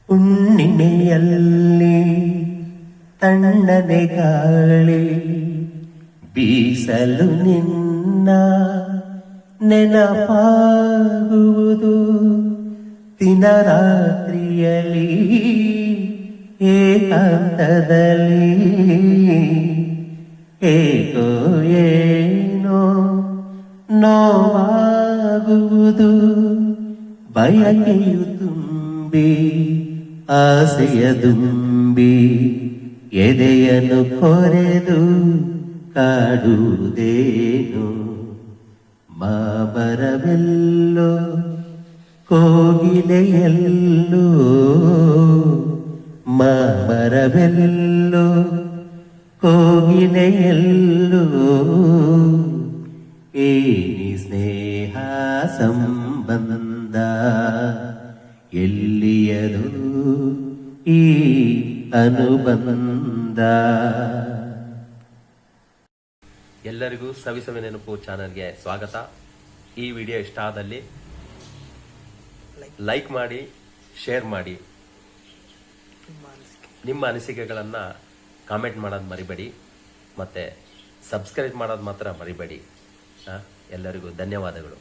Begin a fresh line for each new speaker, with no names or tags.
ಹುಣ್ಣಿಮೆಯಲ್ಲಿ ತಣ್ಣನೆ ಗಾಳಿ ಬೀಸಲು ನಿನ್ನ ನೆನಪಾಗುವುದು ದಿನರಾತ್ರಿಯಲ್ಲಿ ಏಕಾಂತದಲ್ಲಿ ಏಕೋ ಏನೋ ನೋವಾಗುವುದು ಬಯಕೆಯು ತುಂಬಿ ಆಸೆಯ ದುಂಬಿ ಎದೆಯನ್ನು ಕೊರೆದು ಕಾಡುವುದೇನು ಮಾಮರವೆಲ್ಲೋ ಕೋಗಿಲೆಯಲ್ಲೋ ಮಾಮರವೆಲ್ಲೋ ಕೋಗಿಲೆಯಲ್ಲೋ ಏನಿ ಸ್ನೇಹ ಸಂಬಂಧ ಎಲ್ಲಿಯದು ಈ ಅನುಬಂಧ.
ಎಲ್ಲರಿಗೂ ಸವಿಸವಿ ನೆನಪು ಚಾನಲ್ಗೆ ಸ್ವಾಗತ. ಈ ವಿಡಿಯೋ ಇಷ್ಟ ಆದಲ್ಲಿ ಲೈಕ್ ಮಾಡಿ, ಶೇರ್ ಮಾಡಿ, ನಿಮ್ಮ ಅನಿಸಿಕೆಗಳನ್ನು ಕಾಮೆಂಟ್ ಮಾಡೋದು ಮರಿಬೇಡಿ, ಮತ್ತೆ ಸಬ್ಸ್ಕ್ರೈಬ್ ಮಾಡೋದು ಮಾತ್ರ ಮರಿಬೇಡಿ. ಎಲ್ಲರಿಗೂ ಧನ್ಯವಾದಗಳು.